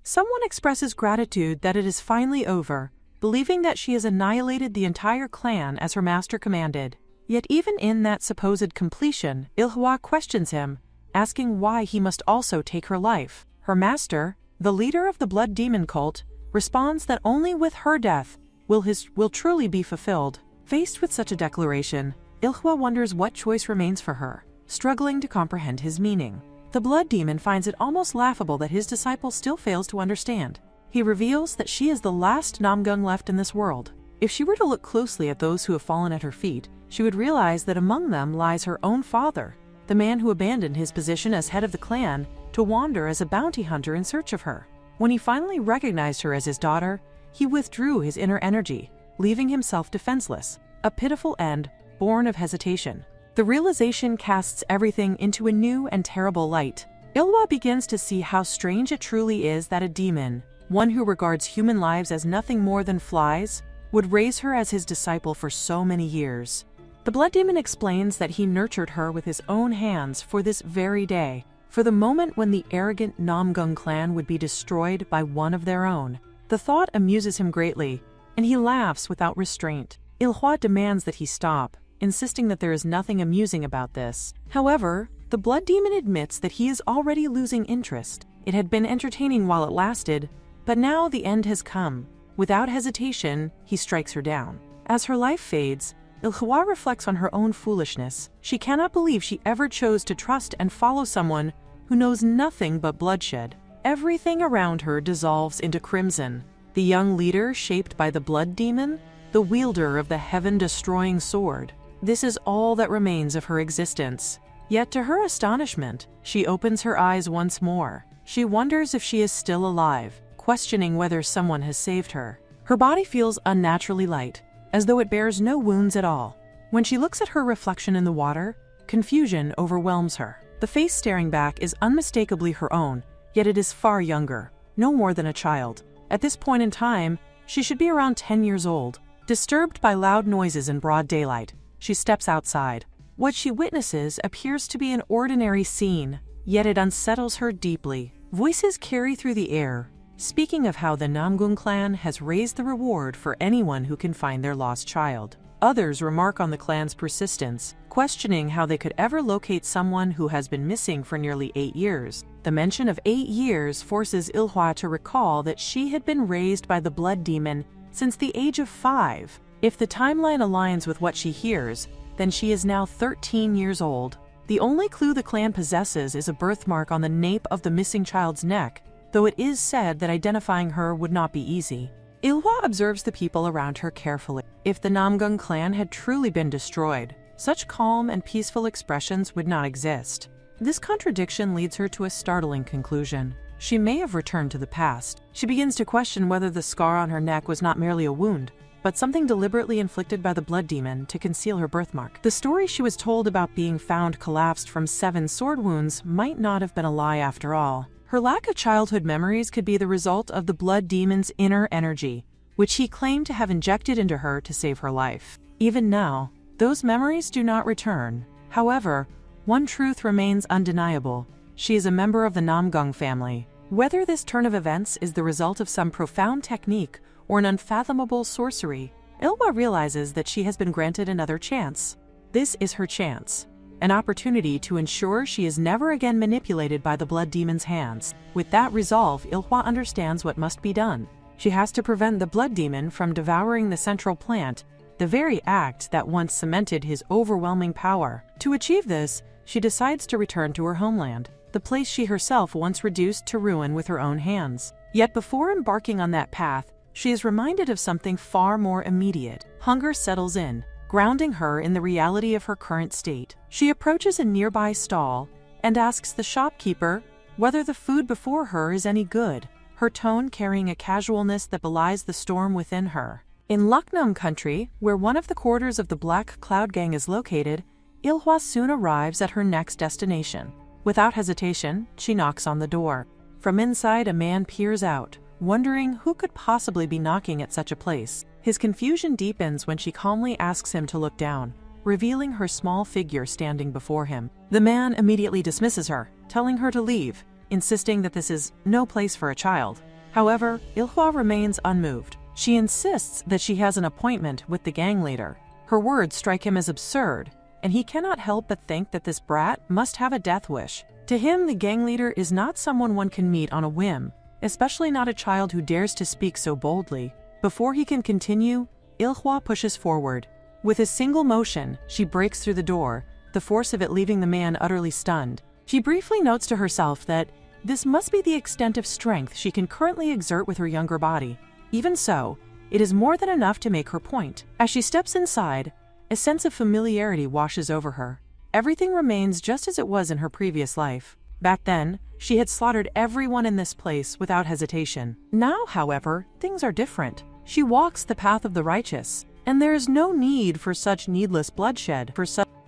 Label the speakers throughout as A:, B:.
A: Someone expresses gratitude that it is finally over, believing that she has annihilated the entire clan as her master commanded. Yet even in that supposed completion, Ilhwa questions him, asking why he must also take her life. Her master, the leader of the blood demon cult, responds that only with her death will his will truly be fulfilled. Faced with such a declaration, Ilhwa wonders what choice remains for her, struggling to comprehend his meaning. The blood demon finds it almost laughable that his disciple still fails to understand. He reveals that she is the last Namgung left in this world. If she were to look closely at those who have fallen at her feet, she would realize that among them lies her own father, the man who abandoned his position as head of the clan to wander as a bounty hunter in search of her. When he finally recognized her as his daughter, he withdrew his inner energy, leaving himself defenseless, a pitiful end born of hesitation. The realization casts everything into a new and terrible light. Ilhwa begins to see how strange it truly is that a demon, one who regards human lives as nothing more than flies, would raise her as his disciple for so many years. The blood demon explains that he nurtured her with his own hands for this very day, for the moment when the arrogant Namgung clan would be destroyed by one of their own. The thought amuses him greatly, and he laughs without restraint. Ilhwa demands that he stop, insisting that there is nothing amusing about this. However, the blood demon admits that he is already losing interest. It had been entertaining while it lasted, but now the end has come. Without hesitation, he strikes her down. As her life fades, Ilhwa reflects on her own foolishness. She cannot believe she ever chose to trust and follow someone who knows nothing but bloodshed. Everything around her dissolves into crimson. The young leader shaped by the blood demon, the wielder of the heaven-destroying sword. This is all that remains of her existence. Yet to her astonishment, she opens her eyes once more. She wonders if she is still alive, questioning whether someone has saved her. Her body feels unnaturally light, as though it bears no wounds at all. When she looks at her reflection in the water, confusion overwhelms her. The face staring back is unmistakably her own, yet it is far younger, no more than a child. At this point in time, she should be around 10 years old. Disturbed by loud noises in broad daylight, she steps outside. What she witnesses appears to be an ordinary scene, yet it unsettles her deeply. Voices carry through the air, speaking of how the Namgung clan has raised the reward for anyone who can find their lost child. Others remark on the clan's persistence, questioning how they could ever locate someone who has been missing for nearly 8 years. The mention of 8 years forces Ilhwa to recall that she had been raised by the blood demon since the age of 5. If the timeline aligns with what she hears, then she is now 13 years old. The only clue the clan possesses is a birthmark on the nape of the missing child's neck, though it is said that identifying her would not be easy. Ilhwa observes the people around her carefully. If the Namgung clan had truly been destroyed, such calm and peaceful expressions would not exist. This contradiction leads her to a startling conclusion. She may have returned to the past. She begins to question whether the scar on her neck was not merely a wound, but something deliberately inflicted by the blood demon to conceal her birthmark. The story she was told about being found collapsed from 7 sword wounds might not have been a lie after all. Her lack of childhood memories could be the result of the blood demon's inner energy, which he claimed to have injected into her to save her life. Even now, those memories do not return. However, one truth remains undeniable. She is a member of the Namgung family. Whether this turn of events is the result of some profound technique or an unfathomable sorcery, Ilhwa realizes that she has been granted another chance. This is her chance, an opportunity to ensure she is never again manipulated by the blood demon's hands. With that resolve, Ilhwa understands what must be done. She has to prevent the blood demon from devouring the central plant, the very act that once cemented his overwhelming power. To achieve this, she decides to return to her homeland, the place she herself once reduced to ruin with her own hands. Yet before embarking on that path, she is reminded of something far more immediate. Hunger settles in, grounding her in the reality of her current state. She approaches a nearby stall and asks the shopkeeper whether the food before her is any good, her tone carrying a casualness that belies the storm within her. In Lucknow country, where one of the quarters of the Black Cloud Gang is located, Ilhwa soon arrives at her next destination. Without hesitation, she knocks on the door. From inside, a man peers out, wondering who could possibly be knocking at such a place. His confusion deepens when she calmly asks him to look down, revealing her small figure standing before him. The man immediately dismisses her, telling her to leave, insisting that this is no place for a child. However, Ilhwa remains unmoved. She insists that she has an appointment with the gang leader. Her words strike him as absurd, and he cannot help but think that this brat must have a death wish. To him, the gang leader is not someone one can meet on a whim, especially not a child who dares to speak so boldly. Before he can continue, Ilhwa pushes forward. With a single motion, she breaks through the door, the force of it leaving the man utterly stunned. She briefly notes to herself that this must be the extent of strength she can currently exert with her younger body. Even so, it is more than enough to make her point. As she steps inside, a sense of familiarity washes over her. Everything remains just as it was in her previous life. Back then, she had slaughtered everyone in this place without hesitation. Now, however, things are different. She walks the path of the righteous, and there is no need for such needless bloodshed.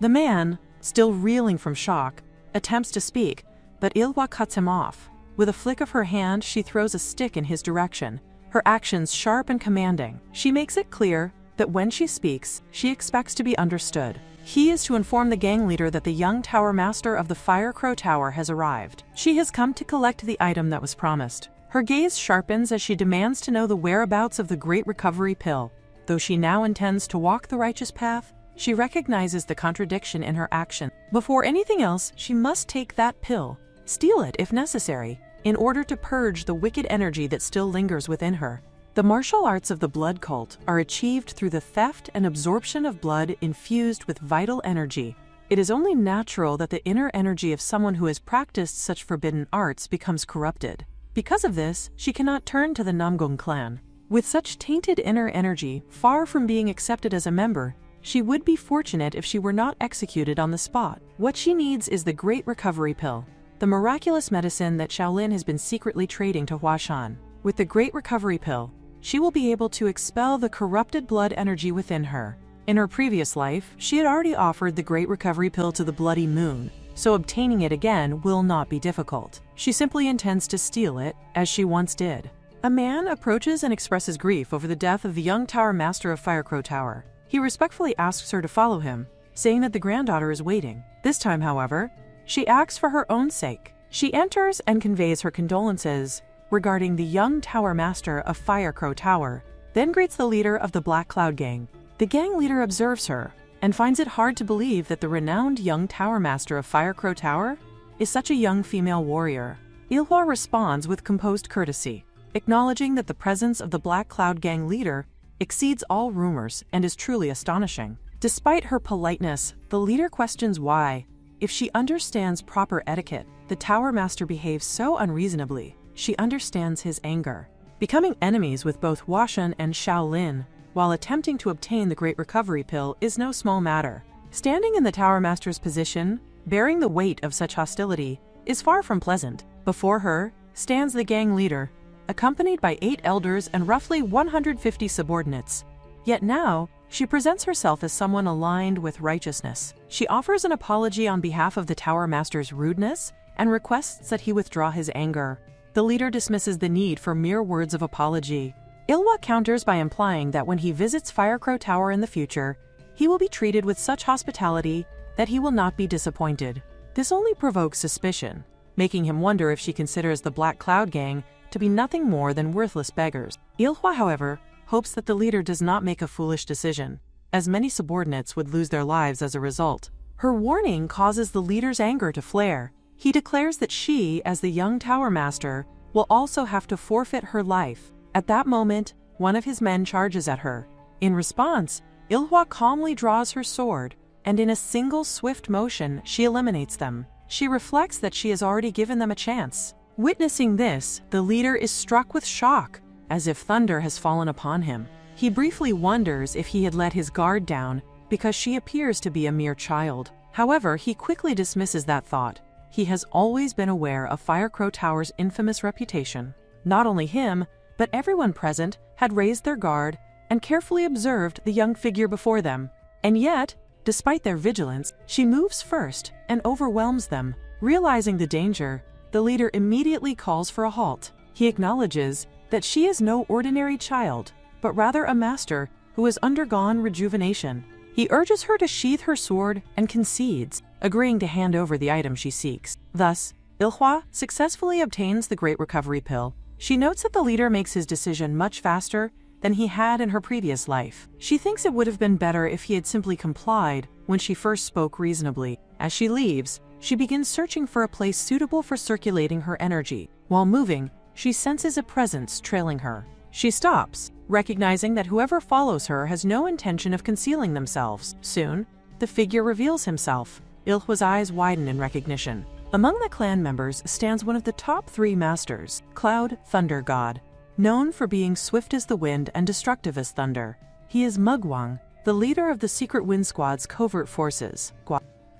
A: The man, still reeling from shock, attempts to speak, but Ilhwa cuts him off. With a flick of her hand, she throws a stick in his direction, her actions sharp and commanding. She makes it clear that when she speaks, she expects to be understood. He is to inform the gang leader that the young tower master of the Fire Crow Tower has arrived. She has come to collect the item that was promised. Her gaze sharpens as she demands to know the whereabouts of the Great Recovery Pill. Though she now intends to walk the righteous path, she recognizes the contradiction in her action. Before anything else, she must take that pill, steal it if necessary, in order to purge the wicked energy that still lingers within her. The martial arts of the blood cult are achieved through the theft and absorption of blood infused with vital energy. It is only natural that the inner energy of someone who has practiced such forbidden arts becomes corrupted. Because of this, she cannot turn to the Namgung clan. With such tainted inner energy, far from being accepted as a member, she would be fortunate if she were not executed on the spot. What she needs is the Great Recovery Pill, the miraculous medicine that Shaolin has been secretly trading to Huashan. With the Great Recovery Pill, she will be able to expel the corrupted blood energy within her. In her previous life, she had already offered the Great Recovery Pill to the Bloody Moon, so obtaining it again will not be difficult. She simply intends to steal it, as she once did. A man approaches and expresses grief over the death of the young tower master of Firecrow Tower. He respectfully asks her to follow him, saying that the granddaughter is waiting. This time, however, she acts for her own sake. She enters and conveys her condolences regarding the young tower master of Firecrow Tower, then greets the leader of the Black Cloud Gang. The gang leader observes her and finds it hard to believe that the renowned young tower master of Firecrow Tower is such a young female warrior. Ilhwa responds with composed courtesy, acknowledging that the presence of the Black Cloud Gang leader exceeds all rumors and is truly astonishing. Despite her politeness, the leader questions why, if she understands proper etiquette, the tower master behaves so unreasonably. She understands his anger. Becoming enemies with both Huashan and Shaolin while attempting to obtain the Great Recovery Pill is no small matter. Standing in the tower master's position, bearing the weight of such hostility, is far from pleasant. Before her stands the gang leader, accompanied by 8 elders and roughly 150 subordinates. Yet now, she presents herself as someone aligned with righteousness. She offers an apology on behalf of the tower master's rudeness and requests that he withdraw his anger. The leader dismisses the need for mere words of apology. Ilhwa counters by implying that when he visits Firecrow Tower in the future, he will be treated with such hospitality that he will not be disappointed. This only provokes suspicion, making him wonder if she considers the Black Cloud Gang to be nothing more than worthless beggars. Ilhwa, however, hopes that the leader does not make a foolish decision, as many subordinates would lose their lives as a result. Her warning causes the leader's anger to flare. He declares that she, as the young tower master, will also have to forfeit her life. At that moment, one of his men charges at her. In response, Ilhwa calmly draws her sword, and in a single swift motion, she eliminates them. She reflects that she has already given them a chance. Witnessing this, the leader is struck with shock, as if thunder has fallen upon him. He briefly wonders if he had let his guard down because she appears to be a mere child. However, he quickly dismisses that thought. He has always been aware of Firecrow Tower's infamous reputation. Not only him, but everyone present had raised their guard and carefully observed the young figure before them. And yet, despite their vigilance, she moves first and overwhelms them. Realizing the danger, the leader immediately calls for a halt. He acknowledges that she is no ordinary child, but rather a master who has undergone rejuvenation. He urges her to sheath her sword and concedes, agreeing to hand over the item she seeks. Thus, Ilhwa successfully obtains the Great Recovery Pill, She notes that the leader makes his decision much faster than he had in her previous life. She thinks it would have been better if he had simply complied when she first spoke reasonably. As she leaves, she begins searching for a place suitable for circulating her energy. While moving, she senses a presence trailing her. She stops, recognizing that whoever follows her has no intention of concealing themselves. Soon, the figure reveals himself. Ilhwa's eyes widen in recognition. Among the clan members stands one of the top 3 masters, Cloud Thunder God. Known for being swift as the wind and destructive as thunder, he is Mugwang, the leader of the Secret Wind Squad's covert forces.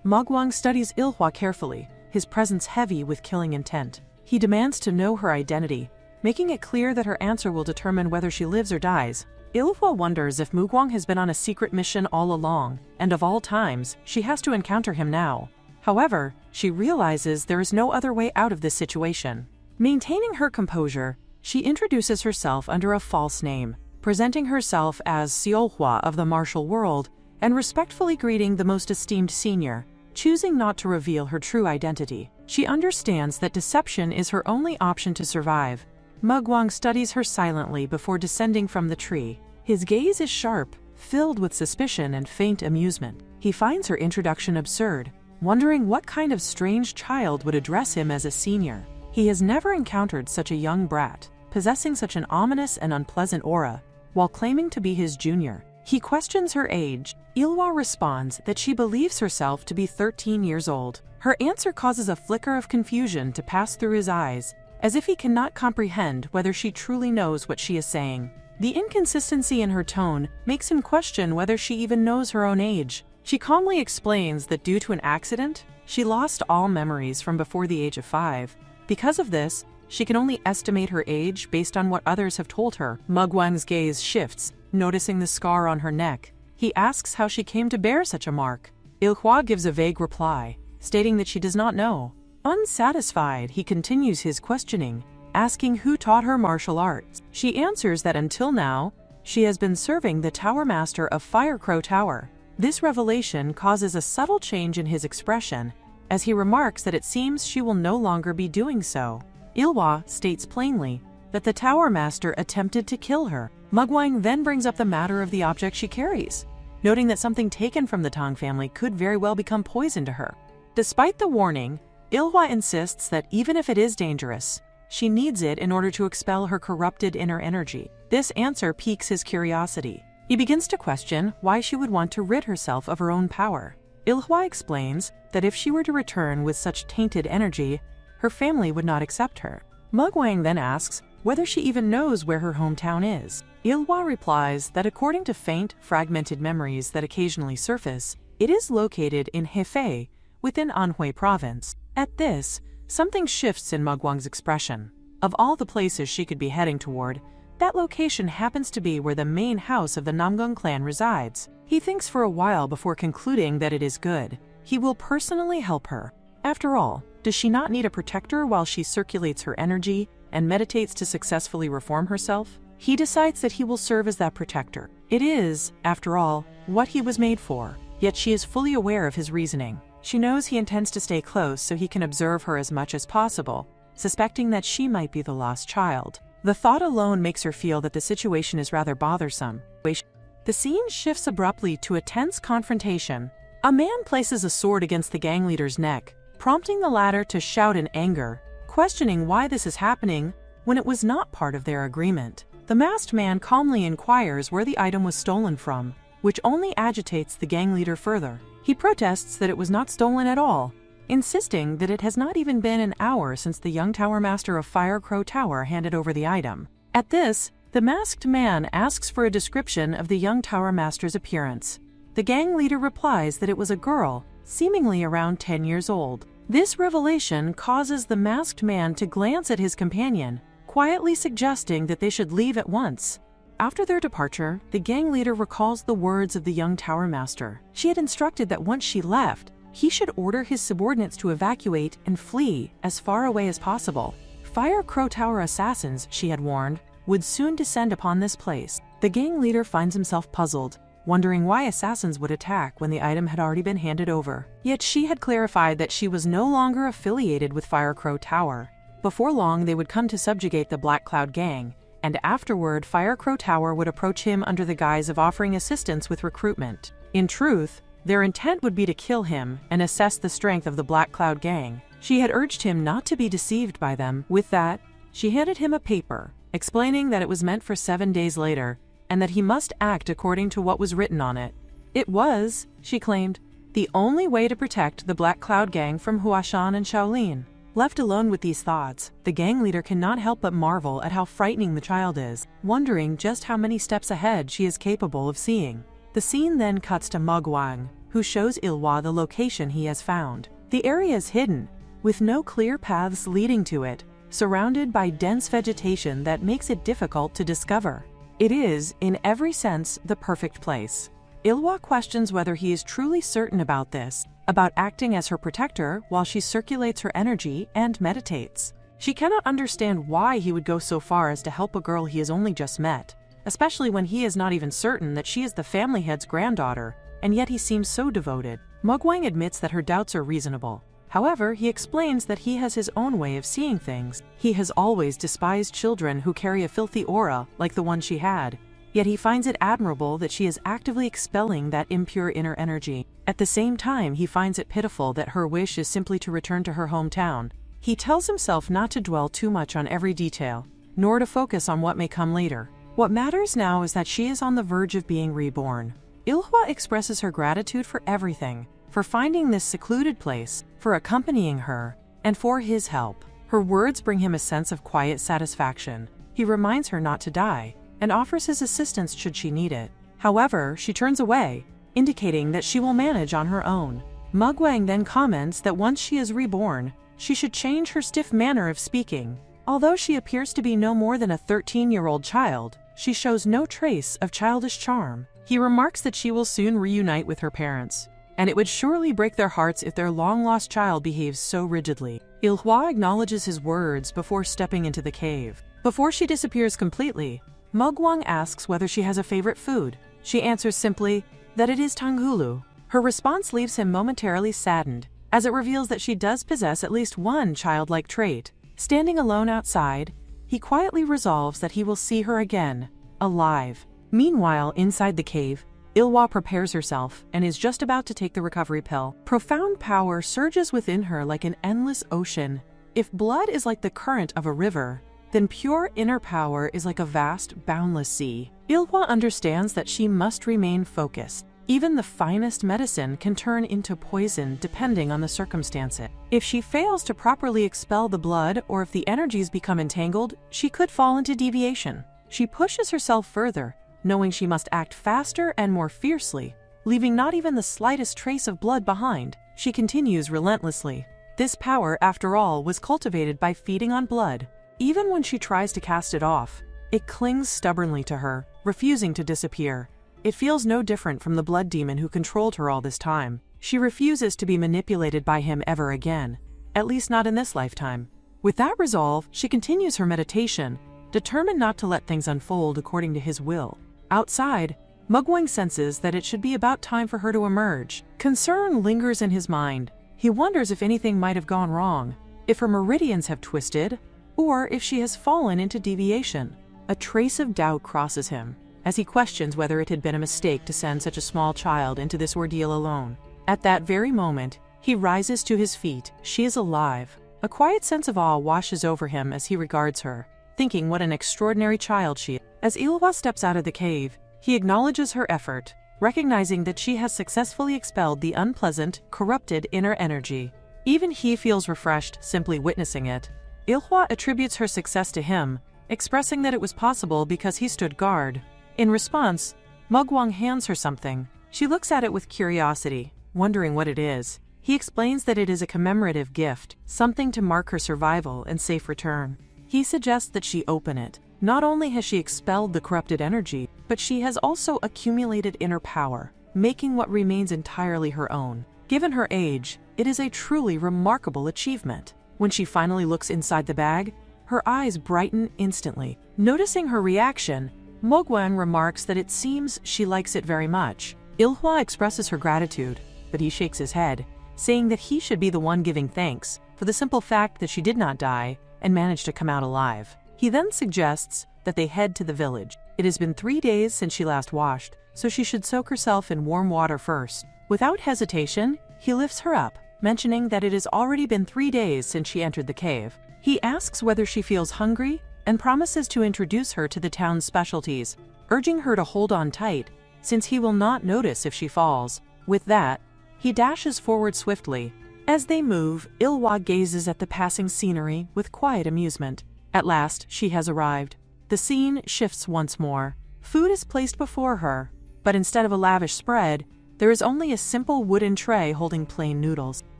A: Mugwang studies Ilhwa carefully, his presence heavy with killing intent. He demands to know her identity, making it clear that her answer will determine whether she lives or dies. Ilhwa wonders if Mugwang has been on a secret mission all along, and of all times, she has to encounter him now. However, she realizes there is no other way out of this situation. Maintaining her composure, she introduces herself under a false name, presenting herself as Seolhwa of the martial world and respectfully greeting the most esteemed senior, choosing not to reveal her true identity. She understands that deception is her only option to survive. Mugwang studies her silently before descending from the tree. His gaze is sharp, filled with suspicion and faint amusement. He finds her introduction absurd, wondering what kind of strange child would address him as a senior. He has never encountered such a young brat, possessing such an ominous and unpleasant aura, while claiming to be his junior. He questions her age. Ilhwa responds that she believes herself to be 13 years old. Her answer causes a flicker of confusion to pass through his eyes, as if he cannot comprehend whether she truly knows what she is saying. The inconsistency in her tone makes him question whether she even knows her own age. She calmly explains that due to an accident, she lost all memories from before the age of 5. Because of this, she can only estimate her age based on what others have told her. Mugwang's gaze shifts, noticing the scar on her neck. He asks how she came to bear such a mark. Ilhwa gives a vague reply, stating that she does not know. Unsatisfied, he continues his questioning, asking who taught her martial arts. She answers that until now, she has been serving the Tower Master of Firecrow Tower. This revelation causes a subtle change in his expression, as he remarks that it seems she will no longer be doing so. Ilhwa states plainly that the Tower Master attempted to kill her. Mugwang then brings up the matter of the object she carries, noting that something taken from the Tang family could very well become poison to her. Despite the warning, Ilhwa insists that even if it is dangerous, she needs it in order to expel her corrupted inner energy. This answer piques his curiosity. He begins to question why she would want to rid herself of her own power. Ilhwa explains that if she were to return with such tainted energy, her family would not accept her. Mugwang then asks whether she even knows where her hometown is. Ilhwa replies that according to faint, fragmented memories that occasionally surface, it is located in Hefei, within Anhui province. At this, something shifts in Mugwang's expression. Of all the places she could be heading toward, that location happens to be where the main house of the Namgung clan resides. He thinks for a while before concluding that it is good. He will personally help her. After all, does she not need a protector while she circulates her energy and meditates to successfully reform herself? He decides that he will serve as that protector. It is, after all, what he was made for. Yet she is fully aware of his reasoning. She knows he intends to stay close so he can observe her as much as possible, suspecting that she might be the lost child. The thought alone makes her feel that the situation is rather bothersome. The scene shifts abruptly to a tense confrontation. A man places a sword against the gang leader's neck, prompting the latter to shout in anger, questioning why this is happening when it was not part of their agreement. The masked man calmly inquires where the item was stolen from, which only agitates the gang leader further. He protests that it was not stolen at all, insisting that it has not even been an hour since the young Tower Master of Firecrow Tower handed over the item. At this, the masked man asks for a description of the young Tower Master's appearance. The gang leader replies that it was a girl, seemingly around 10 years old. This revelation causes the masked man to glance at his companion, quietly suggesting that they should leave at once. After their departure, the gang leader recalls the words of the young Tower Master. She had instructed that once she left, he should order his subordinates to evacuate and flee as far away as possible. Firecrow Tower assassins, she had warned, would soon descend upon this place. The gang leader finds himself puzzled, wondering why assassins would attack when the item had already been handed over. Yet she had clarified that she was no longer affiliated with Firecrow Tower. Before long, they would come to subjugate the Black Cloud Gang, and afterward, Firecrow Tower would approach him under the guise of offering assistance with recruitment. In truth, their intent would be to kill him and assess the strength of the Black Cloud Gang. She had urged him not to be deceived by them. With that, she handed him a paper, explaining that it was meant for 7 days later, and that he must act according to what was written on it. It was, she claimed, the only way to protect the Black Cloud Gang from Huashan and Shaolin. Left alone with these thoughts, the gang leader cannot help but marvel at how frightening the child is, wondering just how many steps ahead she is capable of seeing. The scene then cuts to Mugwang, who shows Ilhwa the location he has found. The area is hidden, with no clear paths leading to it, surrounded by dense vegetation that makes it difficult to discover. It is, in every sense, the perfect place. Ilhwa questions whether he is truly certain about this, about acting as her protector while she circulates her energy and meditates. She cannot understand why he would go so far as to help a girl he has only just met, especially when he is not even certain that she is the family head's granddaughter, and yet he seems so devoted. Mugwang admits that her doubts are reasonable. However, he explains that he has his own way of seeing things. He has always despised children who carry a filthy aura like the one she had, yet he finds it admirable that she is actively expelling that impure inner energy. At the same time, he finds it pitiful that her wish is simply to return to her hometown. He tells himself not to dwell too much on every detail, nor to focus on what may come later. What matters now is that she is on the verge of being reborn. Ilhwa expresses her gratitude for everything, for finding this secluded place, for accompanying her, and for his help. Her words bring him a sense of quiet satisfaction. He reminds her not to die, and offers his assistance should she need it. However, she turns away, indicating that she will manage on her own. Mugwang then comments that once she is reborn, she should change her stiff manner of speaking. Although she appears to be no more than a 13-year-old child, she shows no trace of childish charm. He remarks that she will soon reunite with her parents, and it would surely break their hearts if their long-lost child behaves so rigidly. Ilhwa acknowledges his words before stepping into the cave. Before she disappears completely, Mugwang asks whether she has a favorite food. She answers simply that it is tanghulu. Her response leaves him momentarily saddened, as it reveals that she does possess at least one childlike trait. Standing alone outside, he quietly resolves that he will see her again, alive. Meanwhile, inside the cave, Ilhwa prepares herself and is just about to take the recovery pill. Profound power surges within her like an endless ocean. If blood is like the current of a river, then pure inner power is like a vast, boundless sea. Ilhwa understands that she must remain focused. Even the finest medicine can turn into poison depending on the circumstances. If she fails to properly expel the blood, or if the energies become entangled, she could fall into deviation. She pushes herself further, knowing she must act faster and more fiercely, leaving not even the slightest trace of blood behind. She continues relentlessly. This power, after all, was cultivated by feeding on blood. Even when she tries to cast it off, it clings stubbornly to her, refusing to disappear. It feels no different from the blood demon who controlled her all this time. She refuses to be manipulated by him ever again, at least not in this lifetime. With that resolve, she continues her meditation, determined not to let things unfold according to his will. Outside, Mugwang senses that it should be about time for her to emerge. Concern lingers in his mind. He wonders if anything might have gone wrong, if her meridians have twisted, or if she has fallen into deviation. A trace of doubt crosses him, as he questions whether it had been a mistake to send such a small child into this ordeal alone. At that very moment, he rises to his feet. She is alive. A quiet sense of awe washes over him as he regards her, thinking what an extraordinary child she is. As Ilhwa steps out of the cave, he acknowledges her effort, recognizing that she has successfully expelled the unpleasant, corrupted inner energy. Even he feels refreshed simply witnessing it. Ilhwa attributes her success to him, expressing that it was possible because he stood guard. In response, Mugwang hands her something. She looks at it with curiosity, wondering what it is. He explains that it is a commemorative gift, something to mark her survival and safe return. He suggests that she open it. Not only has she expelled the corrupted energy, but she has also accumulated inner power, making what remains entirely her own. Given her age, it is a truly remarkable achievement. When she finally looks inside the bag, her eyes brighten instantly. Noticing her reaction, Mugwang remarks that it seems she likes it very much. Ilhwa expresses her gratitude, but he shakes his head, saying that he should be the one giving thanks for the simple fact that she did not die and manage to come out alive. He then suggests that they head to the village. It has been 3 days since she last washed, so she should soak herself in warm water first. Without hesitation, he lifts her up, mentioning that it has already been 3 days since she entered the cave. He asks whether she feels hungry and promises to introduce her to the town's specialties, urging her to hold on tight, since he will not notice if she falls. With that, he dashes forward swiftly. As they move, Ilhwa gazes at the passing scenery with quiet amusement. At last, she has arrived. The scene shifts once more. Food is placed before her, but instead of a lavish spread, there is only a simple wooden tray holding plain noodles.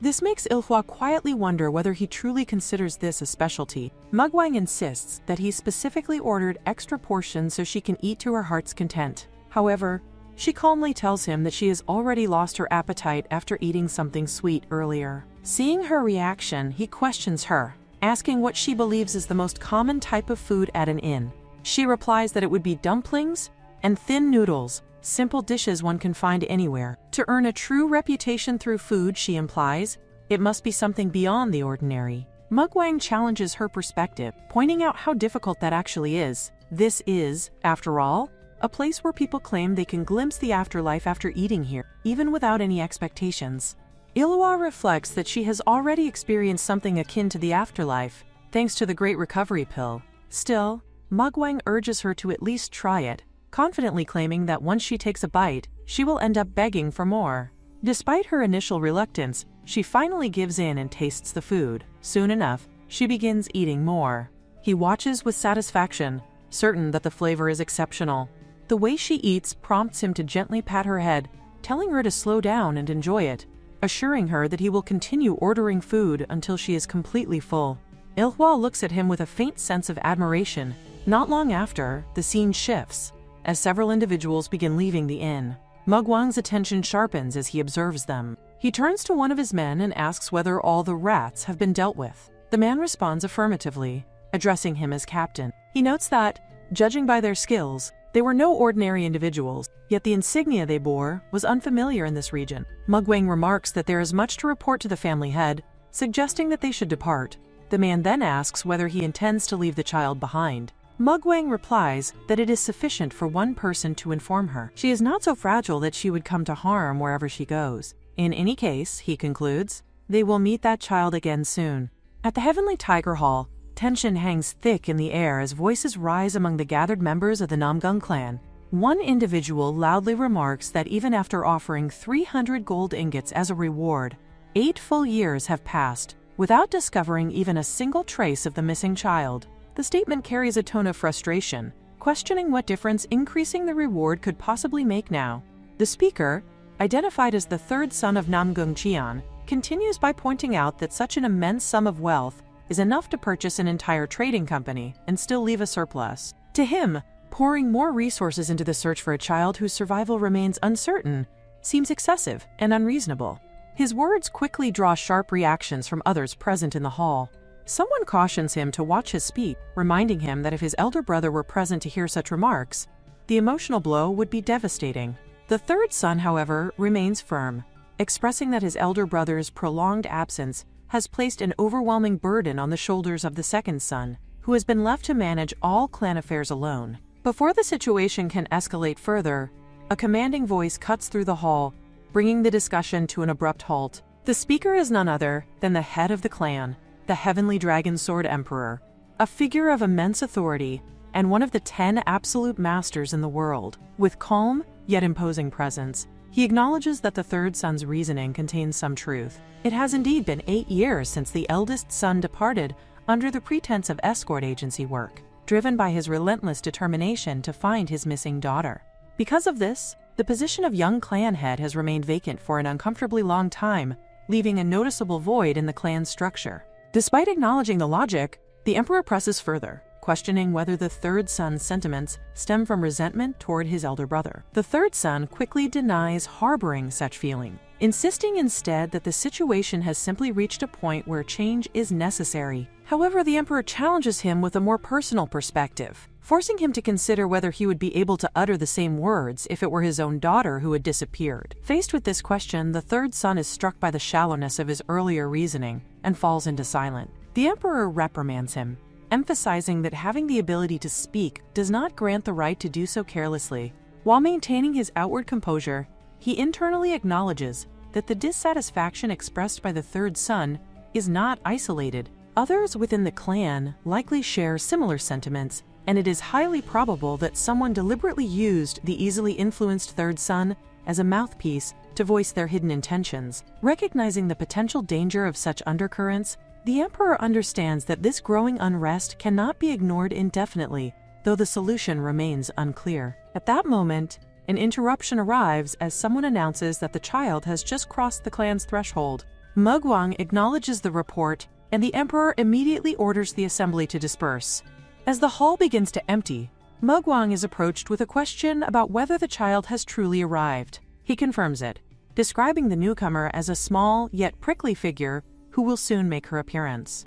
A: This makes Ilhwa quietly wonder whether he truly considers this a specialty. Mugwang insists that he specifically ordered extra portions so she can eat to her heart's content. However, she calmly tells him that she has already lost her appetite after eating something sweet earlier. Seeing her reaction, he questions her, asking what she believes is the most common type of food at an inn. She replies that it would be dumplings and thin noodles, simple dishes one can find anywhere. To earn a true reputation through food, she implies, it must be something beyond the ordinary. Mugwang challenges her perspective, pointing out how difficult that actually is. This is, after all, a place where people claim they can glimpse the afterlife after eating here, even without any expectations. Ilhwa reflects that she has already experienced something akin to the afterlife, thanks to the Great Recovery Pill. Still, Mugwang urges her to at least try it, confidently claiming that once she takes a bite, she will end up begging for more. Despite her initial reluctance, she finally gives in and tastes the food. Soon enough, she begins eating more. He watches with satisfaction, certain that the flavor is exceptional. The way she eats prompts him to gently pat her head, telling her to slow down and enjoy it, assuring her that he will continue ordering food until she is completely full. Ilhwa looks at him with a faint sense of admiration. Not long after, the scene shifts, as several individuals begin leaving the inn. Mugwang's attention sharpens as he observes them. He turns to one of his men and asks whether all the rats have been dealt with. The man responds affirmatively, addressing him as captain. He notes that, judging by their skills, they were no ordinary individuals, yet the insignia they bore was unfamiliar in this region. Mugwang remarks that there is much to report to the family head, suggesting that they should depart. The man then asks whether he intends to leave the child behind. Mugwang replies that it is sufficient for one person to inform her. She is not so fragile that she would come to harm wherever she goes. In any case, he concludes, they will meet that child again soon. At the Heavenly Tiger Hall, tension hangs thick in the air as voices rise among the gathered members of the Namgung clan. One individual loudly remarks that even after offering 300 gold ingots as a reward, 8 full years have passed without discovering even a single trace of the missing child. The statement carries a tone of frustration, questioning what difference increasing the reward could possibly make now. The speaker, identified as the third son of Namgung Qian, continues by pointing out that such an immense sum of wealth is enough to purchase an entire trading company and still leave a surplus. To him, pouring more resources into the search for a child whose survival remains uncertain seems excessive and unreasonable. His words quickly draw sharp reactions from others present in the hall. Someone cautions him to watch his speech, reminding him that if his elder brother were present to hear such remarks, the emotional blow would be devastating. The third son, however, remains firm, expressing that his elder brother's prolonged absence has placed an overwhelming burden on the shoulders of the second son, who has been left to manage all clan affairs alone. Before the situation can escalate further, a commanding voice cuts through the hall, bringing the discussion to an abrupt halt. The speaker is none other than the head of the clan, the Heavenly Dragon Sword Emperor, a figure of immense authority and one of the 10 absolute masters in the world. With calm yet imposing presence, he acknowledges that the third son's reasoning contains some truth. It has indeed been 8 years since the eldest son departed under the pretense of escort agency work, driven by his relentless determination to find his missing daughter. Because of this, the position of young clan head has remained vacant for an uncomfortably long time, leaving a noticeable void in the clan's structure. Despite acknowledging the logic, the emperor presses further, questioning whether the third son's sentiments stem from resentment toward his elder brother. The third son quickly denies harboring such feeling, insisting instead that the situation has simply reached a point where change is necessary. However, the emperor challenges him with a more personal perspective, forcing him to consider whether he would be able to utter the same words if it were his own daughter who had disappeared. Faced with this question, the third son is struck by the shallowness of his earlier reasoning and falls into silence. The emperor reprimands him, emphasizing that having the ability to speak does not grant the right to do so carelessly. While maintaining his outward composure, he internally acknowledges that the dissatisfaction expressed by the third son is not isolated. Others within the clan likely share similar sentiments, and it is highly probable that someone deliberately used the easily influenced third son as a mouthpiece to voice their hidden intentions. Recognizing the potential danger of such undercurrents, the emperor understands that this growing unrest cannot be ignored indefinitely, though the solution remains unclear. At that moment, an interruption arrives as someone announces that the child has just crossed the clan's threshold. Mugwang acknowledges the report, and the emperor immediately orders the assembly to disperse. As the hall begins to empty, Mugwang is approached with a question about whether the child has truly arrived. He confirms it, describing the newcomer as a small yet prickly figure who will soon make her appearance.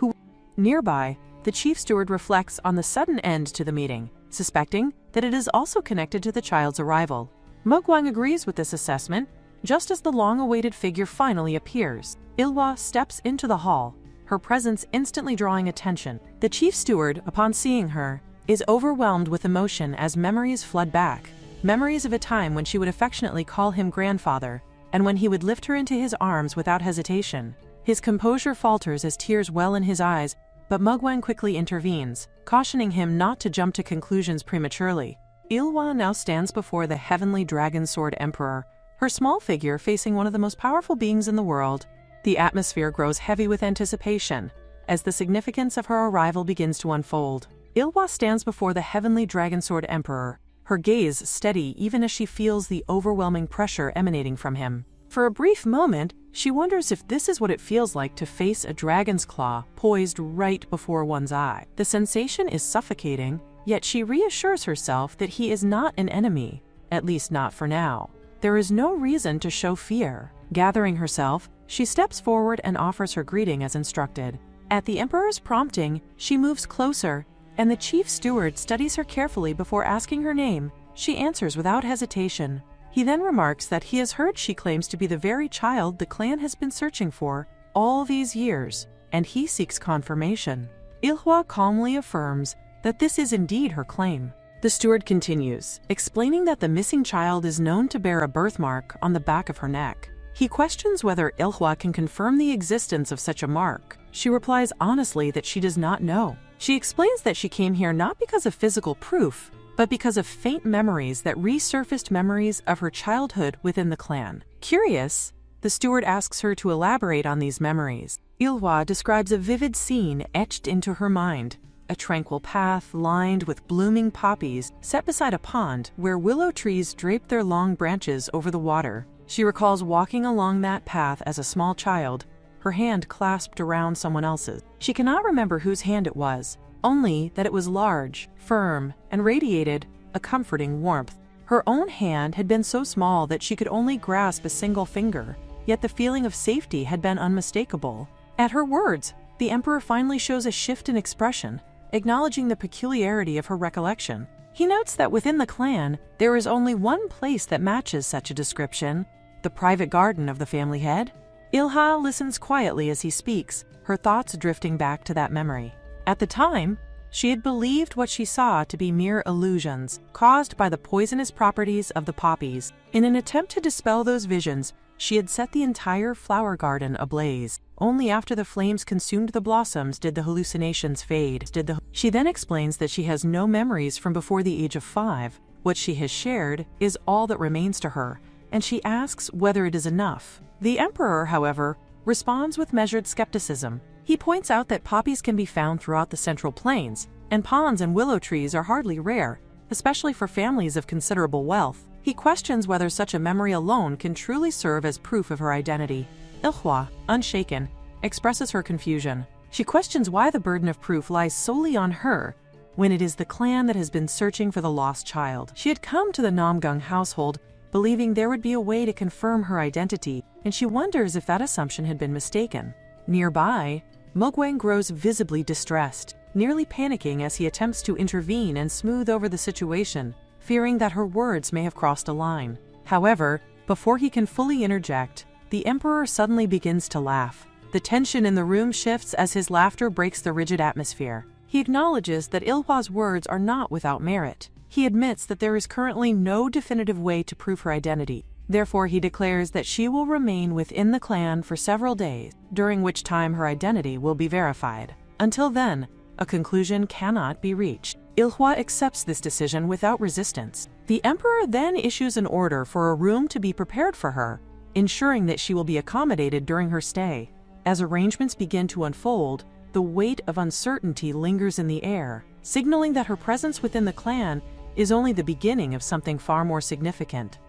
A: Nearby, the chief steward reflects on the sudden end to the meeting, suspecting that it is also connected to the child's arrival. Mugwang agrees with this assessment, just as the long-awaited figure finally appears. Ilhwa steps into the hall, her presence instantly drawing attention. The chief steward, upon seeing her, is overwhelmed with emotion as memories flood back. Memories of a time when she would affectionately call him grandfather, and when he would lift her into his arms without hesitation. His composure falters as tears well in his eyes, but Mugwang quickly intervenes, cautioning him not to jump to conclusions prematurely. Ilhwa now stands before the heavenly dragon sword emperor, her small figure facing one of the most powerful beings in the world. The atmosphere grows heavy with anticipation as the significance of her arrival begins to unfold. Ilhwa stands before the heavenly dragon sword emperor, her gaze steady even as she feels the overwhelming pressure emanating from him. For a brief moment, she wonders if this is what it feels like to face a dragon's claw poised right before one's eye. The sensation is suffocating, yet she reassures herself that he is not an enemy, at least not for now. There is no reason to show fear. Gathering herself, she steps forward and offers her greeting as instructed. At the emperor's prompting, she moves closer, and the chief steward studies her carefully before asking her name. She answers without hesitation. He then remarks that he has heard she claims to be the very child the clan has been searching for all these years, and he seeks confirmation. Ilhwa calmly affirms that this is indeed her claim. The steward continues, explaining that the missing child is known to bear a birthmark on the back of her neck. He questions whether Ilhwa can confirm the existence of such a mark. She replies honestly that she does not know. She explains that she came here not because of physical proof, but because of faint memories that resurfaced memories of her childhood within the clan. Curious, the steward asks her to elaborate on these memories. Ilhwa describes a vivid scene etched into her mind, a tranquil path lined with blooming poppies set beside a pond where willow trees draped their long branches over the water. She recalls walking along that path as a small child, her hand clasped around someone else's. She cannot remember whose hand it was, only that it was large, firm, and radiated a comforting warmth. Her own hand had been so small that she could only grasp a single finger, yet the feeling of safety had been unmistakable. At her words, the emperor finally shows a shift in expression, acknowledging the peculiarity of her recollection. He notes that within the clan, there is only one place that matches such a description: the private garden of the family head. Ilha listens quietly as he speaks, her thoughts drifting back to that memory. At the time, she had believed what she saw to be mere illusions caused by the poisonous properties of the poppies. In an attempt to dispel those visions, she had set the entire flower garden ablaze. Only after the flames consumed the blossoms did the hallucinations fade. She then explains that she has no memories from before the age of 5. What she has shared is all that remains to her, and she asks whether it is enough. The emperor, however, responds with measured skepticism. He points out that poppies can be found throughout the central plains, and ponds and willow trees are hardly rare, especially for families of considerable wealth. He questions whether such a memory alone can truly serve as proof of her identity. Ilhwa, unshaken, expresses her confusion. She questions why the burden of proof lies solely on her, when it is the clan that has been searching for the lost child. She had come to the Namgung household believing there would be a way to confirm her identity, and she wonders if that assumption had been mistaken. Nearby, Mugwang grows visibly distressed, nearly panicking as he attempts to intervene and smooth over the situation, fearing that her words may have crossed a line. However, before he can fully interject, the emperor suddenly begins to laugh, The tension in the room shifts as his laughter breaks the rigid atmosphere. He acknowledges that Ilhwa's words are not without merit. He admits that there is currently no definitive way to prove her identity. Therefore, he declares that she will remain within the clan for several days, during which time her identity will be verified. Until then, a conclusion cannot be reached. Ilhwa accepts this decision without resistance. The emperor then issues an order for a room to be prepared for her, ensuring that she will be accommodated during her stay. As arrangements begin to unfold, the weight of uncertainty lingers in the air, signaling that her presence within the clan is only the beginning of something far more significant.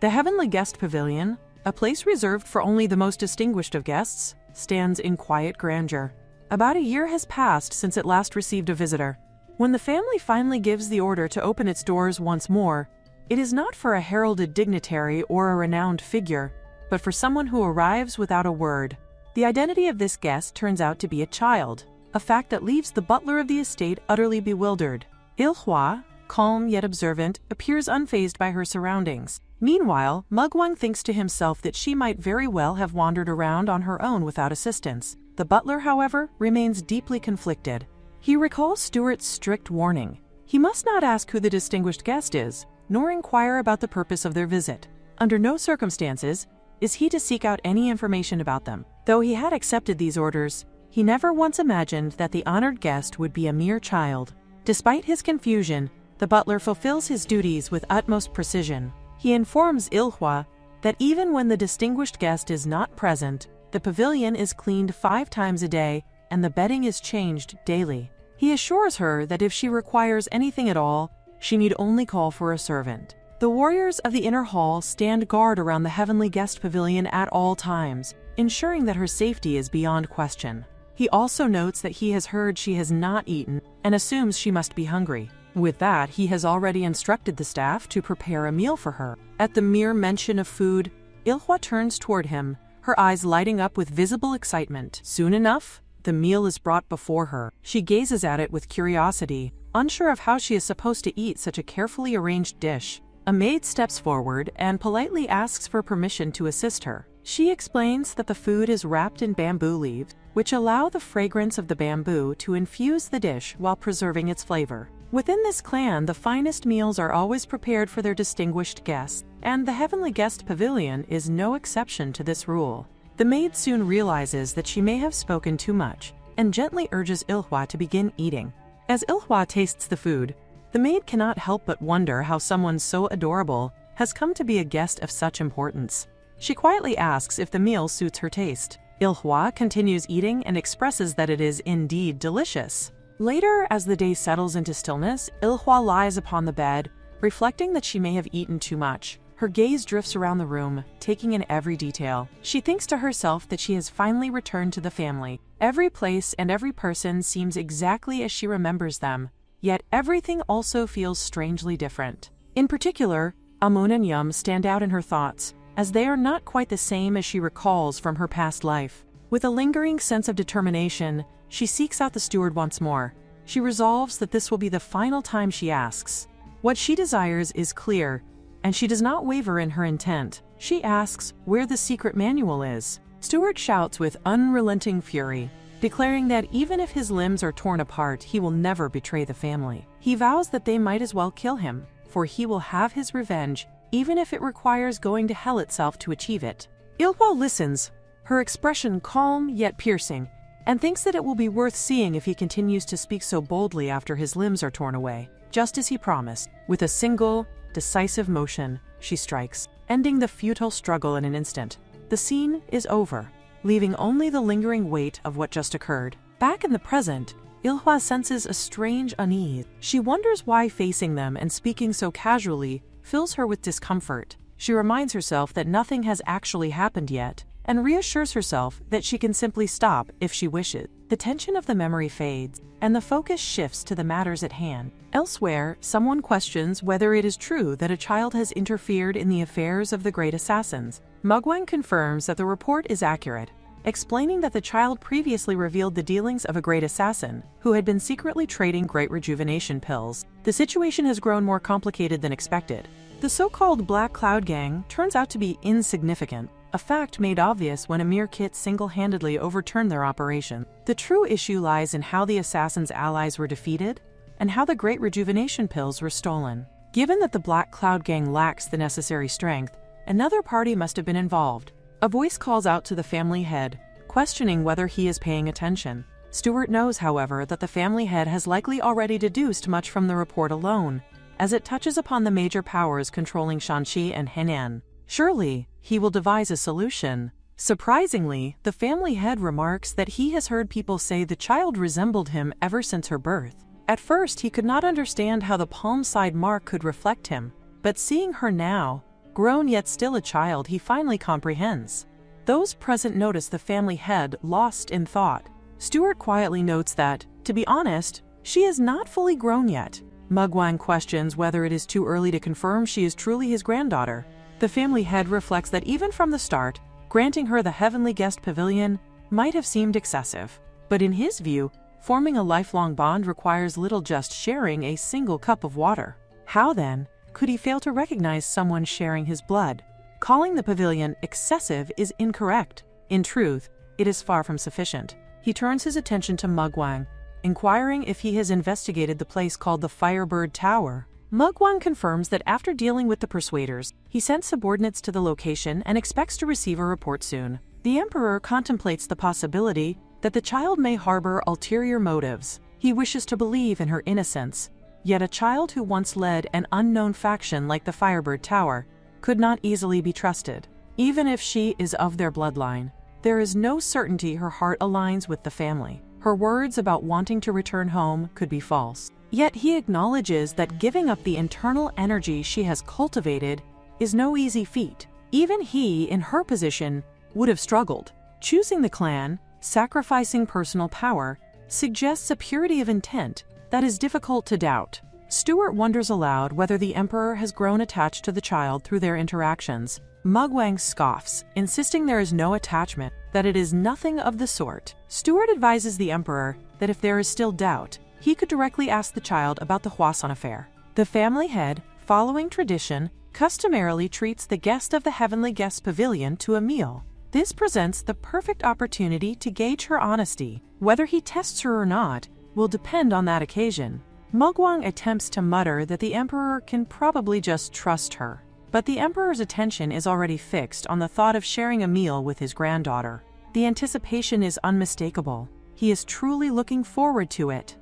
A: The Heavenly Guest Pavilion, a place reserved for only the most distinguished of guests, stands in quiet grandeur. About a year has passed since it last received a visitor. When the family finally gives the order to open its doors once more, it is not for a heralded dignitary or a renowned figure, but for someone who arrives without a word. The identity of this guest turns out to be a child, a fact that leaves the butler of the estate utterly bewildered. Ilhwa, calm yet observant, appears unfazed by her surroundings. Meanwhile, Mugwang thinks to himself that she might very well have wandered around on her own without assistance. The butler, however, remains deeply conflicted. He recalls Stuart's strict warning. He must not ask who the distinguished guest is, nor inquire about the purpose of their visit. Under no circumstances is he to seek out any information about them. Though he had accepted these orders, he never once imagined that the honored guest would be a mere child. Despite his confusion, the butler fulfills his duties with utmost precision. He informs Ilhwa that even when the distinguished guest is not present, the pavilion is cleaned 5 times a day and the bedding is changed daily. He assures her that if she requires anything at all, she need only call for a servant. The warriors of the inner hall stand guard around the Heavenly Guest Pavilion at all times, ensuring that her safety is beyond question. He also notes that he has heard she has not eaten and assumes she must be hungry. With that, he has already instructed the staff to prepare a meal for her. At the mere mention of food, Ilhwa turns toward him, her eyes lighting up with visible excitement. Soon enough, the meal is brought before her. She gazes at it with curiosity, unsure of how she is supposed to eat such a carefully arranged dish. A maid steps forward and politely asks for permission to assist her. She explains that the food is wrapped in bamboo leaves, which allow the fragrance of the bamboo to infuse the dish while preserving its flavor. Within this clan, the finest meals are always prepared for their distinguished guests, and the Heavenly Guest Pavilion is no exception to this rule. The maid soon realizes that she may have spoken too much, and gently urges Ilhwa to begin eating. As Ilhwa tastes the food, the maid cannot help but wonder how someone so adorable has come to be a guest of such importance. She quietly asks if the meal suits her taste. Ilhwa continues eating and expresses that it is indeed delicious. Later, as the day settles into stillness, Ilhwa lies upon the bed, reflecting that she may have eaten too much. Her gaze drifts around the room, taking in every detail. She thinks to herself that she has finally returned to the family. Every place and every person seems exactly as she remembers them, yet everything also feels strangely different. In particular, Amun and Yum stand out in her thoughts, as they are not quite the same as she recalls from her past life. With a lingering sense of determination, she seeks out the steward once more. She resolves that this will be the final time she asks. What she desires is clear, and she does not waver in her intent. She asks where the secret manual is. Steward shouts with unrelenting fury, declaring that even if his limbs are torn apart, he will never betray the family. He vows that they might as well kill him, for he will have his revenge, even if it requires going to hell itself to achieve it. Ilhwa listens, her expression calm yet piercing, and thinks that it will be worth seeing if he continues to speak so boldly after his limbs are torn away. Just as he promised, with a single, decisive motion, she strikes, ending the futile struggle in an instant. The scene is over, leaving only the lingering weight of what just occurred. Back in the present, Ilhwa senses a strange unease. She wonders why facing them and speaking so casually fills her with discomfort. She reminds herself that nothing has actually happened yet, and reassures herself that she can simply stop if she wishes. The tension of the memory fades, and the focus shifts to the matters at hand. Elsewhere, someone questions whether it is true that a child has interfered in the affairs of the great assassins. Mugwang confirms that the report is accurate, explaining that the child previously revealed the dealings of a great assassin who had been secretly trading great rejuvenation pills. The situation has grown more complicated than expected. The so-called Black Cloud Gang turns out to be insignificant. a fact made obvious when Amir Kit single-handedly overturned their operation. The true issue lies in how the assassin's allies were defeated and how the Great Rejuvenation Pills were stolen. Given that the Black Cloud Gang lacks the necessary strength, another party must have been involved. A voice calls out to the family head, questioning whether he is paying attention. Stuart knows, however, that the family head has likely already deduced much from the report alone, as it touches upon the major powers controlling Shanxi and Henan. Surely, he will devise a solution. Surprisingly, the family head remarks that he has heard people say the child resembled him ever since her birth. At first, he could not understand how the palm side mark could reflect him, but seeing her now, grown yet still a child, he finally comprehends. Those present notice the family head lost in thought. Stuart quietly notes that, to be honest, she is not fully grown yet. Mugwang questions whether it is too early to confirm she is truly his granddaughter. The family head reflects that even from the start, granting her the Heavenly Guest Pavilion might have seemed excessive. But in his view, forming a lifelong bond requires little, just sharing a single cup of water. How then could he fail to recognize someone sharing his blood? Calling the pavilion excessive is incorrect. In truth, it is far from sufficient. He turns his attention to Mugwang, inquiring if he has investigated the place called the Firebird Tower. Mugwang confirms that after dealing with the persuaders, he sent subordinates to the location and expects to receive a report soon. The Emperor contemplates the possibility that the child may harbor ulterior motives. He wishes to believe in her innocence, yet a child who once led an unknown faction like the Firebird Tower could not easily be trusted. Even if she is of their bloodline, there is no certainty her heart aligns with the family. Her words about wanting to return home could be false. Yet he acknowledges that giving up the internal energy she has cultivated is no easy feat. Even he, in her position, would have struggled. Choosing the clan, sacrificing personal power, suggests a purity of intent that is difficult to doubt. Stuart wonders aloud whether the Emperor has grown attached to the child through their interactions. Mugwang scoffs, insisting there is no attachment, that it is nothing of the sort. Stuart advises the Emperor that if there is still doubt, he could directly ask the child about the Hwasan affair. The family head, following tradition, customarily treats the guest of the Heavenly Guest Pavilion to a meal. This presents the perfect opportunity to gauge her honesty. Whether he tests her or not will depend on that occasion. Mugwang attempts to mutter that the Emperor can probably just trust her. But the Emperor's attention is already fixed on the thought of sharing a meal with his granddaughter. The anticipation is unmistakable. He is truly looking forward to it.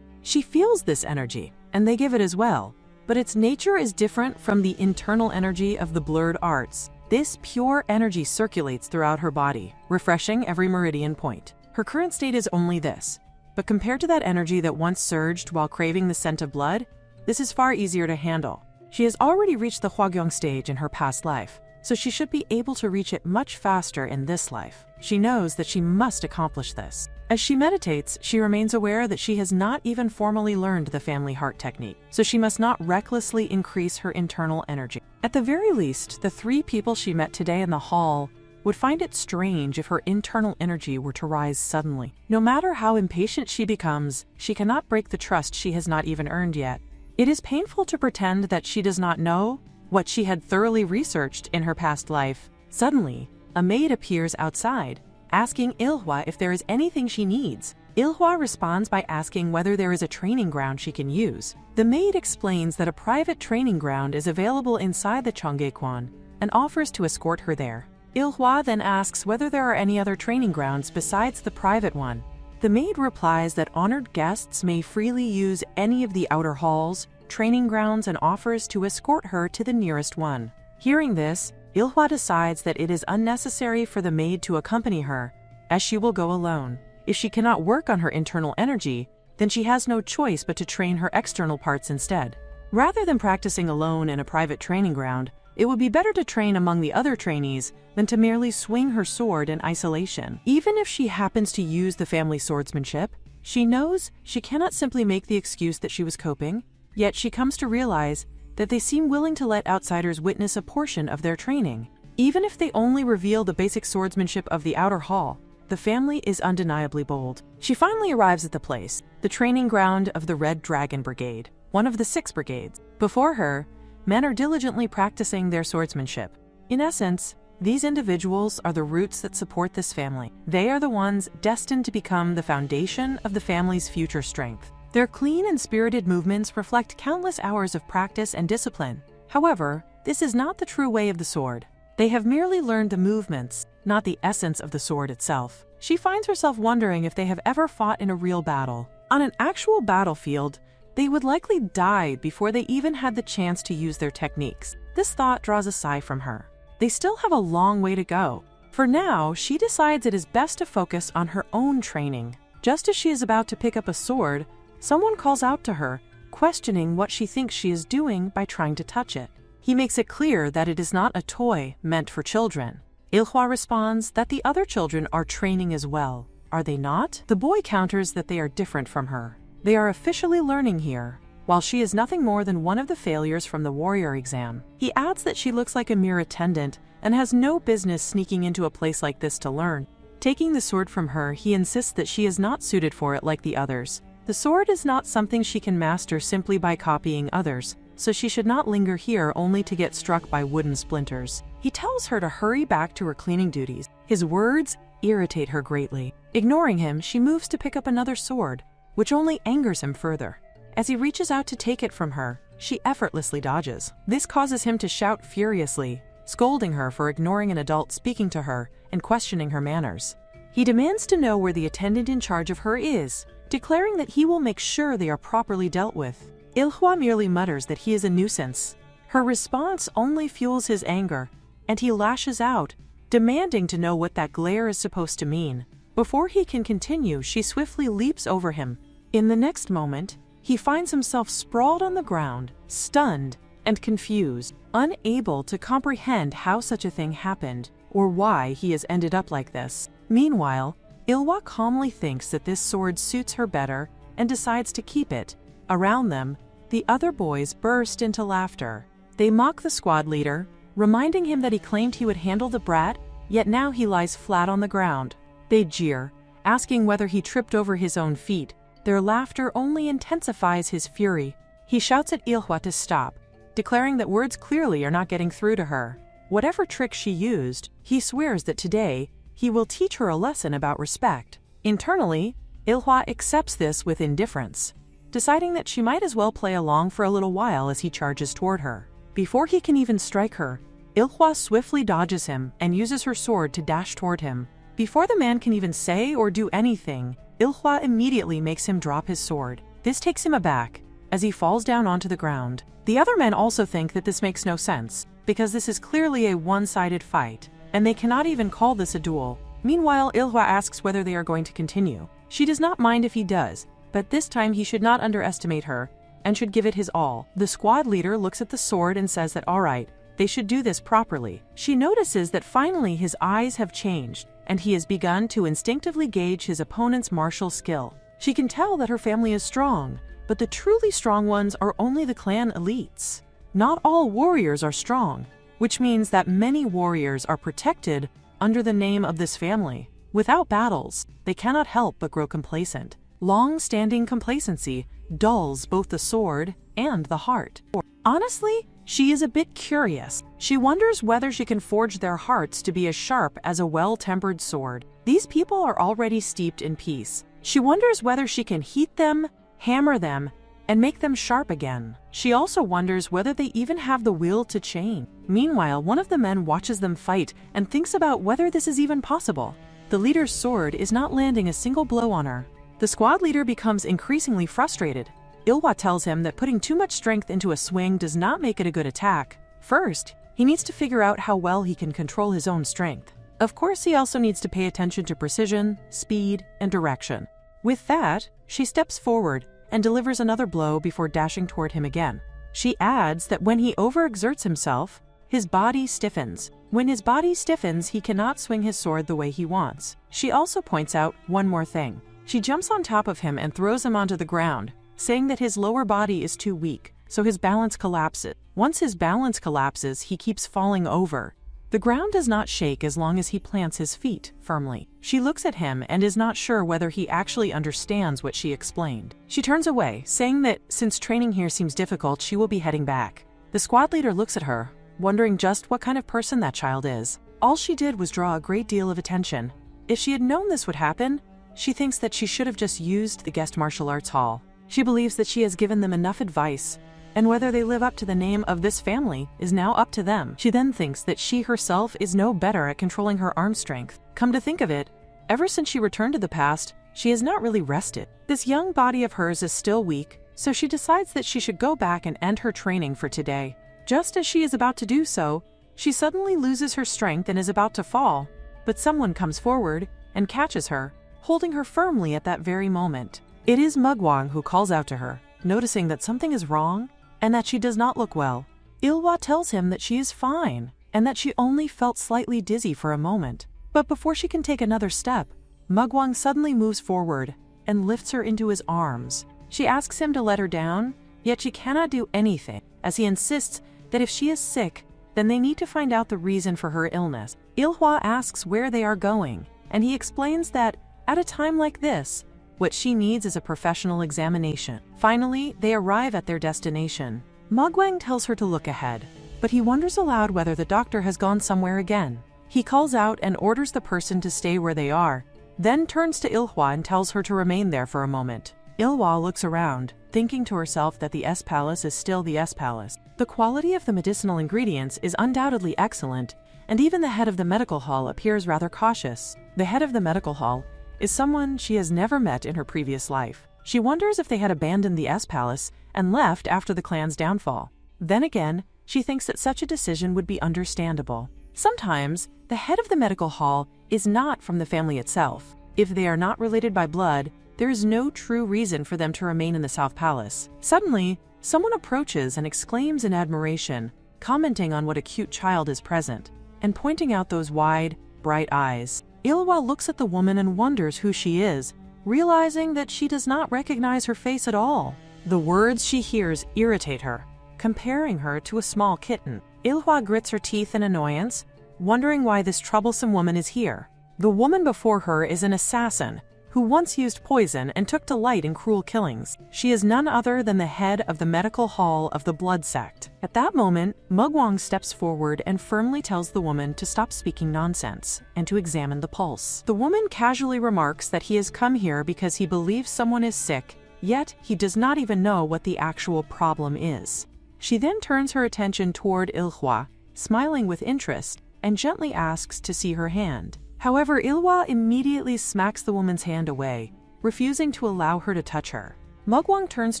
A: She feels this energy, and they give it as well. But its nature is different from the internal energy of the blurred arts. This pure energy circulates throughout her body, refreshing every meridian point. Her current state is only this. But compared to that energy that once surged while craving the scent of blood, this is far easier to handle. She has already reached the Hwagyong stage in her past life, so she should be able to reach it much faster in this life. She knows that she must accomplish this. As she meditates, she remains aware that she has not even formally learned the family heart technique, so she must not recklessly increase her internal energy. At the very least, the 3 people she met today in the hall would find it strange if her internal energy were to rise suddenly. No matter how impatient she becomes, she cannot break the trust she has not even earned yet. It is painful to pretend that she does not know what she had thoroughly researched in her past life. Suddenly, a maid appears outside, asking Ilhwa if there is anything she needs. Ilhwa responds by asking whether there is a training ground she can use. The maid explains that a private training ground is available inside the Cheonggekwan and offers to escort her there. Ilhwa then asks whether there are any other training grounds besides the private one. The maid replies that honored guests may freely use any of the outer halls, training grounds, and offers to escort her to the nearest one. Hearing this, Ilhwa decides that it is unnecessary for the maid to accompany her, as she will go alone. If she cannot work on her internal energy, then she has no choice but to train her external parts instead. Rather than practicing alone in a private training ground, it would be better to train among the other trainees than to merely swing her sword in isolation. Even if she happens to use the family swordsmanship, she knows she cannot simply make the excuse that she was coping, yet she comes to realize that they seem willing to let outsiders witness a portion of their training. Even if they only reveal the basic swordsmanship of the outer hall, the family is undeniably bold. She finally arrives at the place, the training ground of the Red Dragon Brigade, one of the 6 brigades. Before her, men are diligently practicing their swordsmanship. In essence, These individuals are the roots that support this family. They are the ones destined to become the foundation of the family's future strength. Their clean and spirited movements reflect countless hours of practice and discipline. However, this is not the true way of the sword. They have merely learned the movements, not the essence of the sword itself. She finds herself wondering if they have ever fought in a real battle. On an actual battlefield, they would likely die before they even had the chance to use their techniques. This thought draws a sigh from her. They still have a long way to go. For now, she decides it is best to focus on her own training. Just as she is about to pick up a sword, someone calls out to her, questioning what she thinks she is doing by trying to touch it. He makes it clear that it is not a toy meant for children. Ilhwa responds that the other children are training as well. Are they not? The boy counters that they are different from her. They are officially learning here, while she is nothing more than one of the failures from the warrior exam. He adds that she looks like a mere attendant and has no business sneaking into a place like this to learn. Taking the sword from her, he insists that she is not suited for it like the others. The sword is not something she can master simply by copying others, so she should not linger here only to get struck by wooden splinters. He tells her to hurry back to her cleaning duties. His words irritate her greatly. Ignoring him, she moves to pick up another sword, which only angers him further. As he reaches out to take it from her, she effortlessly dodges. This causes him to shout furiously, scolding her for ignoring an adult speaking to her and questioning her manners. He demands to know where the attendant in charge of her is, declaring that he will make sure they are properly dealt with. Ilhwa merely mutters that he is a nuisance. Her response only fuels his anger, and he lashes out, demanding to know what that glare is supposed to mean. Before he can continue, she swiftly leaps over him. In the next moment, he finds himself sprawled on the ground, stunned and confused, unable to comprehend how such a thing happened or why he has ended up like this. Meanwhile, Ilhwa calmly thinks that this sword suits her better and decides to keep it. Around them, the other boys burst into laughter. They mock the squad leader, reminding him that he claimed he would handle the brat, yet now he lies flat on the ground. They jeer, asking whether he tripped over his own feet. Their laughter only intensifies his fury. He shouts at Ilhwa to stop, declaring that words clearly are not getting through to her. Whatever trick she used, he swears that today he will teach her a lesson about respect. Internally, Ilhwa accepts this with indifference, deciding that she might as well play along for a little while as he charges toward her. Before he can even strike her, Ilhwa swiftly dodges him and uses her sword to dash toward him. Before the man can even say or do anything, Ilhwa immediately makes him drop his sword. This takes him aback, as he falls down onto the ground. The other men also think that this makes no sense, because this is clearly a one-sided fight, and they cannot even call this a duel. Meanwhile, Ilhwa asks whether they are going to continue. She does not mind if he does, but this time he should not underestimate her, and should give it his all. The squad leader looks at the sword and says that alright, they should do this properly. She notices that finally his eyes have changed, and he has begun to instinctively gauge his opponent's martial skill. She can tell that her family is strong, but the truly strong ones are only the clan elites. Not all warriors are strong, which means that many warriors are protected under the name of this family. Without battles, they cannot help but grow complacent. Long-standing complacency dulls both the sword and the heart. Honestly, she is a bit curious. She wonders whether she can forge their hearts to be as sharp as a well-tempered sword. These people are already steeped in peace. She wonders whether she can heat them, hammer them, and make them sharp again. She also wonders whether they even have the will to change. Meanwhile, one of the men watches them fight and thinks about whether this is even possible. The leader's sword is not landing a single blow on her. The squad leader becomes increasingly frustrated. Ilhwa tells him that putting too much strength into a swing does not make it a good attack. First, he needs to figure out how well he can control his own strength. Of course, he also needs to pay attention to precision, speed, and direction. With that, she steps forward and delivers another blow before dashing toward him again. She adds that when he overexerts himself, his body stiffens. When his body stiffens, he cannot swing his sword the way he wants. She also points out one more thing. She jumps on top of him and throws him onto the ground, saying that his lower body is too weak, so his balance collapses. Once his balance collapses, he keeps falling over. The ground does not shake as long as he plants his feet firmly. She looks at him and is not sure whether he actually understands what she explained. She turns away, saying that since training here seems difficult, she will be heading back. The squad leader looks at her, wondering just what kind of person that child is. All she did was draw a great deal of attention. If she had known this would happen, she thinks that she should have just used the guest martial arts hall. She believes that she has given them enough advice, and whether they live up to the name of this family is now up to them. She then thinks that she herself is no better at controlling her arm strength. Come to think of it, ever since she returned to the past, she has not really rested. This young body of hers is still weak, so she decides that she should go back and end her training for today. Just as she is about to do so, she suddenly loses her strength and is about to fall, but someone comes forward and catches her, holding her firmly at that very moment. It is Mugwang who calls out to her, noticing that something is wrong and that she does not look well. Ilhwa tells him that she is fine and that she only felt slightly dizzy for a moment. But before she can take another step, Mugwang suddenly moves forward and lifts her into his arms. She asks him to let her down, yet she cannot do anything, as he insists that if she is sick, then they need to find out the reason for her illness. Ilhwa asks where they are going, and he explains that at a time like this, what she needs is a professional examination. Finally, they arrive at their destination. Mugwang tells her to look ahead, but he wonders aloud whether the doctor has gone somewhere again. He calls out and orders the person to stay where they are, then turns to Ilhwa and tells her to remain there for a moment. Ilhwa looks around, thinking to herself that the S-Palace is still the S-Palace. The quality of the medicinal ingredients is undoubtedly excellent, and even the head of the medical hall appears rather cautious. The head of the medical hall is someone she has never met in her previous life. She wonders if they had abandoned the S-Palace and left after the clan's downfall. Then again, she thinks that such a decision would be understandable. Sometimes, the head of the medical hall is not from the family itself. If they are not related by blood, there is no true reason for them to remain in the South Palace. Suddenly, someone approaches and exclaims in admiration, commenting on what a cute child is present, and pointing out those wide, bright eyes. Ilhwa looks at the woman and wonders who she is, realizing that she does not recognize her face at all. The words she hears irritate her, comparing her to a small kitten. Ilhwa grits her teeth in annoyance, wondering why this troublesome woman is here. The woman before her is an assassin who once used poison and took delight in cruel killings. She is none other than the head of the medical hall of the blood sect. At that moment, Mugwang steps forward and firmly tells the woman to stop speaking nonsense and to examine the pulse. The woman casually remarks that he has come here because he believes someone is sick, yet he does not even know what the actual problem is. She then turns her attention toward Ilhwa, smiling with interest, and gently asks to see her hand. However, Ilhwa immediately smacks the woman's hand away, refusing to allow her to touch her. Mugwang turns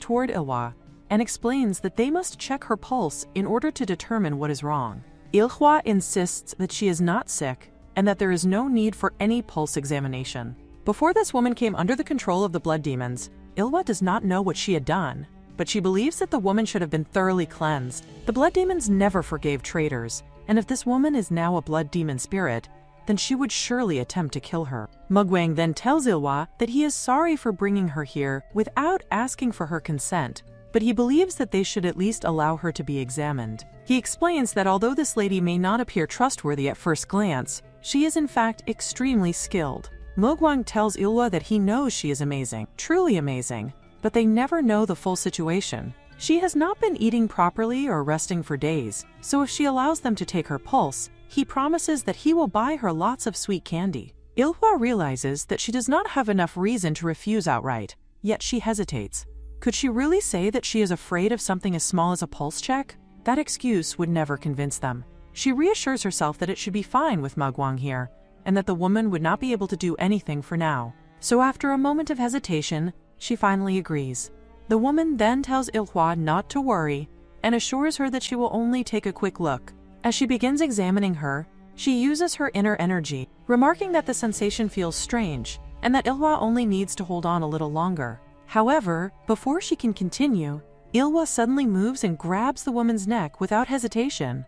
A: toward Ilhwa and explains that they must check her pulse in order to determine what is wrong. Ilhwa insists that she is not sick and that there is no need for any pulse examination. Before this woman came under the control of the blood demons, Ilhwa does not know what she had done, but she believes that the woman should have been thoroughly cleansed. The blood demons never forgave traitors, and if this woman is now a blood demon spirit, then she would surely attempt to kill her. Mugwang then tells Ilhwa that he is sorry for bringing her here without asking for her consent, but he believes that they should at least allow her to be examined. He explains that although this lady may not appear trustworthy at first glance, she is in fact extremely skilled. Mugwang tells Ilhwa that he knows she is amazing, truly amazing, but they never know the full situation. She has not been eating properly or resting for days, so if she allows them to take her pulse, he promises that he will buy her lots of sweet candy. Ilhwa realizes that she does not have enough reason to refuse outright, yet she hesitates. Could she really say that she is afraid of something as small as a pulse check? That excuse would never convince them. She reassures herself that it should be fine with Mugwang here, and that the woman would not be able to do anything for now. So after a moment of hesitation, she finally agrees. The woman then tells Ilhwa not to worry and assures her that she will only take a quick look. As she begins examining her, she uses her inner energy, remarking that the sensation feels strange and that Ilhwa only needs to hold on a little longer. However, before she can continue, Ilhwa suddenly moves and grabs the woman's neck without hesitation.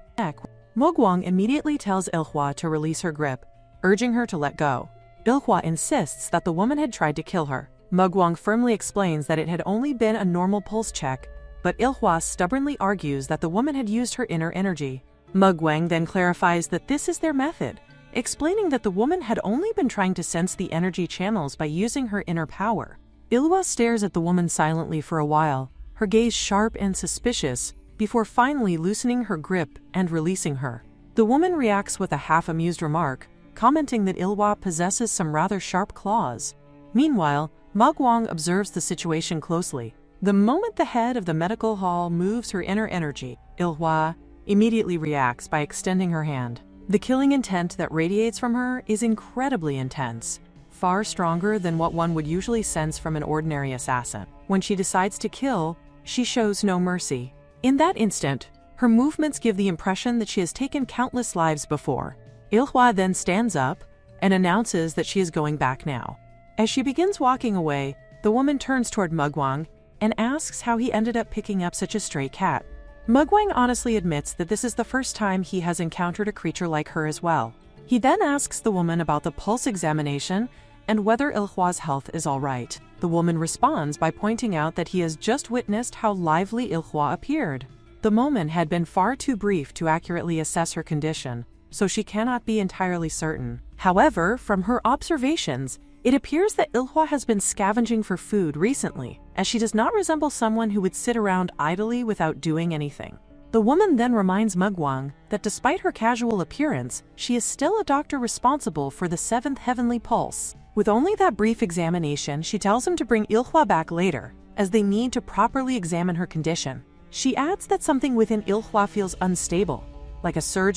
A: Mugwang immediately tells Ilhwa to release her grip, urging her to let go. Ilhwa insists that the woman had tried to kill her. Mugwang firmly explains that it had only been a normal pulse check, but Ilhwa stubbornly argues that the woman had used her inner energy. Mugwang then clarifies that this is their method, explaining that the woman had only been trying to sense the energy channels by using her inner power. Ilhwa stares at the woman silently for a while, her gaze sharp and suspicious, before finally loosening her grip and releasing her. The woman reacts with a half-amused remark, commenting that Ilhwa possesses some rather sharp claws. Meanwhile, Mugwang observes the situation closely. The moment the head of the medical hall moves her inner energy, Ilhwa immediately reacts by extending her hand. The killing intent that radiates from her is incredibly intense, far stronger than what one would usually sense from an ordinary assassin. When she decides to kill, she shows no mercy. In that instant, her movements give the impression that she has taken countless lives before. Ilhwa then stands up and announces that she is going back now. As she begins walking away, the woman turns toward Mugwang and asks how he ended up picking up such a stray cat. Mugwang honestly admits that this is the first time he has encountered a creature like her as well. He then asks the woman about the pulse examination and whether Ilhwa's health is all right. The woman responds by pointing out that he has just witnessed how lively Ilhwa appeared. The moment had been far too brief to accurately assess her condition, so she cannot be entirely certain. However, from her observations, it appears that Ilhwa has been scavenging for food recently, as she does not resemble someone who would sit around idly without doing anything. The woman then reminds Mugwang that despite her casual appearance, she is still a doctor responsible for the 7th heavenly pulse. With only that brief examination, she tells him to bring Ilhwa back later, as they need to properly examine her condition. She adds that something within Ilhwa feels unstable, like a surge